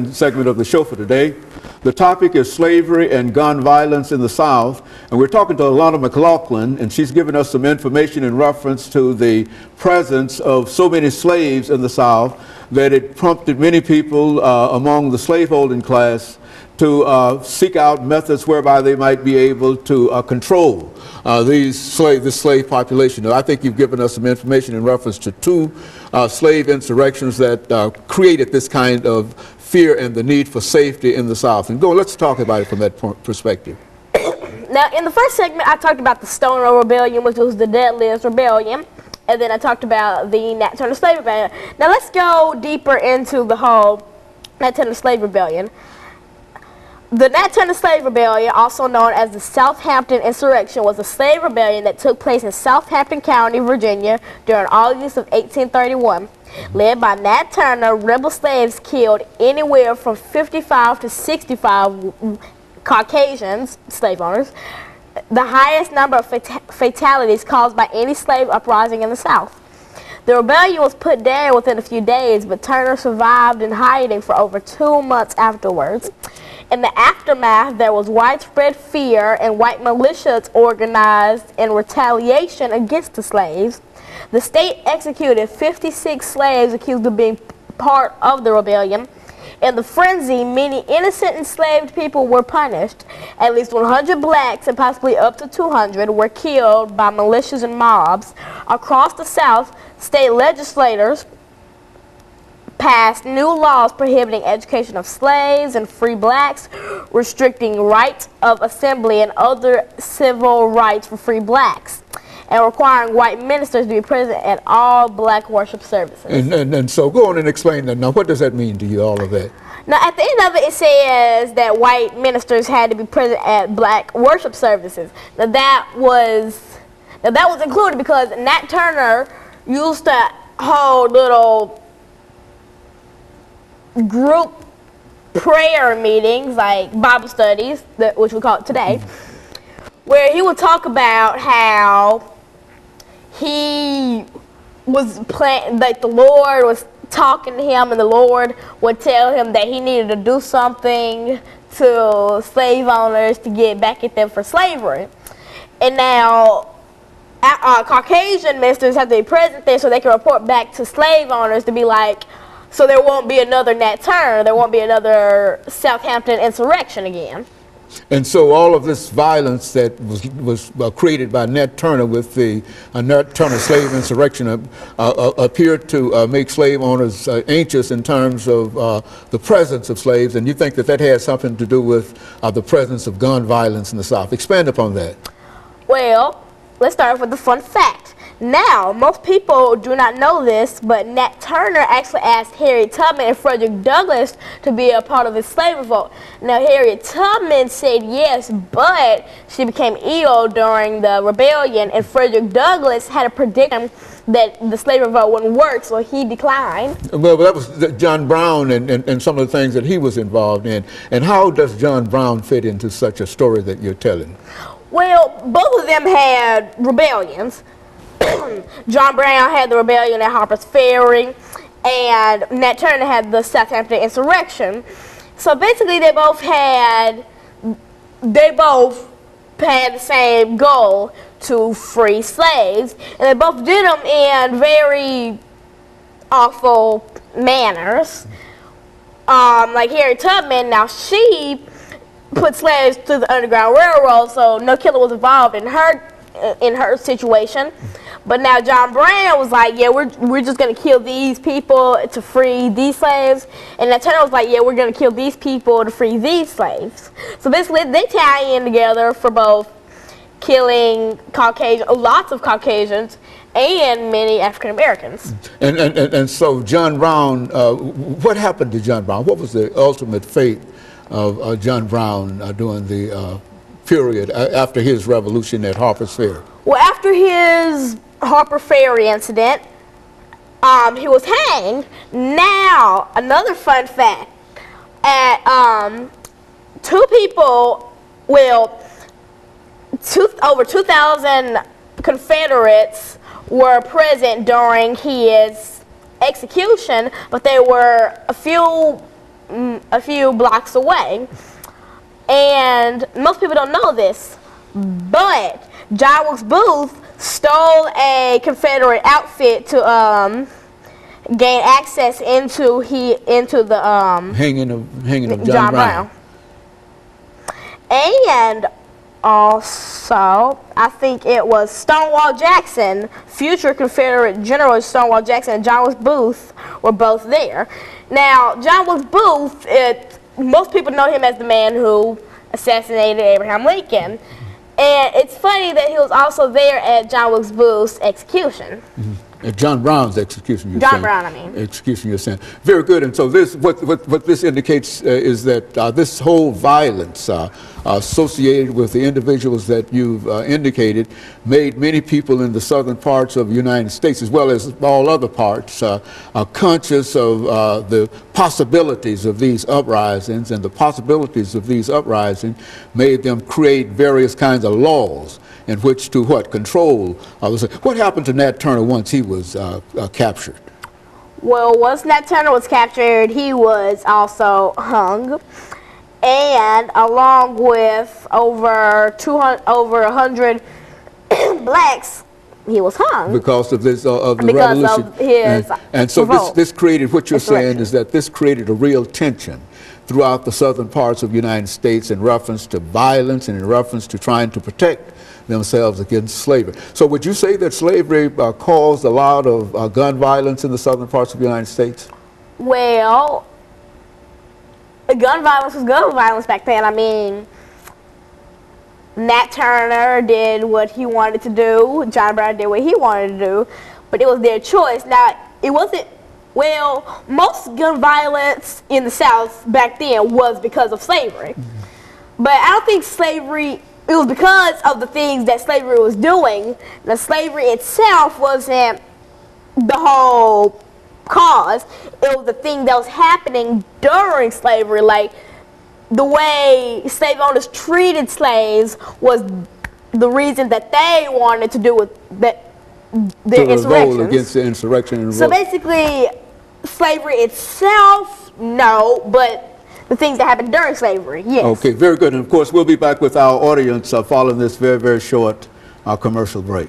Segment of the show for today. The topic is slavery and gun violence in the South, and we're talking to Alana McLaughlin, and she's given us some information in reference to the presence of so many slaves in the South that it prompted many people among the slaveholding class to seek out methods whereby they might be able to control this slave population. I think you've given us some information in reference to two slave insurrections that created this kind of fear and the need for safety in the South. And let's talk about it from that perspective. Now, in the first segment, I talked about the Stoner Rebellion, which was the deadliest rebellion. And then I talked about the Nat Turner Slave Rebellion. Now, let's go deeper into the whole Nat Turner Slave Rebellion. The Nat Turner Slave Rebellion, also known as the Southampton Insurrection, was a slave rebellion that took place in Southampton County, Virginia, during August of 1831. Led by Nat Turner, rebel slaves killed anywhere from 55 to 65 Caucasians, slave owners, the highest number of fatalities caused by any slave uprising in the South. The rebellion was put down within a few days, but Turner survived in hiding for over 2 months afterwards. In the aftermath, there was widespread fear, and white militias organized in retaliation against the slaves. The state executed 56 slaves accused of being part of the rebellion. In the frenzy, many innocent enslaved people were punished. At least 100 blacks and possibly up to 200 were killed by militias and mobs. Across the South, state legislators passed new laws prohibiting education of slaves and free blacks, restricting right of assembly and other civil rights for free blacks, and requiring white ministers to be present at all black worship services. And so go on and explain that. Now, what does that mean to you, all of that? Now, at the end of it, it says that white ministers had to be present at black worship services. Now, that was included because Nat Turner used to hold little group prayer meetings, like Bible studies, which we call it today, where he would talk about how he was like the Lord was talking to him, and the Lord would tell him that he needed to do something to slave owners to get back at them for slavery. And now Caucasian ministers have to be present there so they can report back to slave owners to be like, so there won't be another Nat Turner, there won't be another Southampton insurrection again. And so all of this violence that was created by Nat Turner with the Nat Turner slave insurrection appeared to make slave owners anxious in terms of the presence of slaves, and you think that that has something to do with the presence of gun violence in the South. Expand upon that. Well, let's start off with the fun fact. Now, most people do not know this, but Nat Turner actually asked Harriet Tubman and Frederick Douglass to be a part of the slave revolt. Now, Harriet Tubman said yes, but she became ill during the rebellion, and Frederick Douglass had a prediction that the slave revolt wouldn't work, so he declined. Well, that was John Brown and some of the things that he was involved in. And how does John Brown fit into such a story that you're telling? Well, both of them had rebellions. John Brown had the rebellion at Harper's Ferry, and Nat Turner had the Southampton insurrection. So basically, they both had the same goal, to free slaves, and they both did them in very awful manners. Like Harriet Tubman, now she put slaves to the Underground Railroad, so no killer was involved in her situation. But now John Brown was like, yeah, we're just going to kill these people to free these slaves. And Nat Turner was like, yeah, we're going to kill these people to free these slaves. So basically, they tie in together for both killing lots of Caucasians and many African Americans. And so John Brown, what happened to John Brown? What was the ultimate fate of John Brown during the period after his revolution at Harper's Ferry? Well, after his Harper Ferry incident, he was hanged. Now, another fun fact, over 2,000 Confederates were present during his execution, but there were a few a few blocks away. And most people don't know this, but John Wilkes Booth stole a Confederate outfit to gain access into the hanging of John Brown. And also, I think it was Stonewall Jackson, future Confederate General Stonewall Jackson, and John Wilkes Booth were both there. Now, John Wilkes Booth, most people know him as the man who assassinated Abraham Lincoln. And it's funny that he was also there at John Wilkes Booth's execution. At John Brown's execution, you're John saying. Brown, I mean. Execution, you're saying. Very good. And so this, what this indicates is that this whole violence associated with the individuals that you've indicated made many people in the southern parts of the United States, as well as all other parts, conscious of the possibilities of these uprisings, and the possibilities of these uprisings made them create various kinds of laws in which to control. What happened to Nat Turner once he was captured? Well, once Nat Turner was captured, he was also hung, and along with over 100 blacks, he was hung because of this of the because revolution. Of his and so revolt. this created, what you're saying is that this created a real tension throughout the southern parts of the United States in reference to violence and in reference to trying to protect themselves against slavery. So would you say that slavery caused a lot of gun violence in the southern parts of the United States? Well, gun violence was gun violence back then. I mean, Nat Turner did what he wanted to do. John Brown did what he wanted to do. But it was their choice. Now, it wasn't, well, most gun violence in the South back then was because of slavery. But I don't think slavery, it was because of the things that slavery was doing. The slavery itself wasn't the whole cause. It was the thing that was happening during slavery. Like, the way slave owners treated slaves was the reason that they wanted to do with their insurrections. Against the insurrection and so basically, slavery itself, no, but the things that happened during slavery, yes. Okay, very good. And of course, we'll be back with our audience following this very, very short commercial break.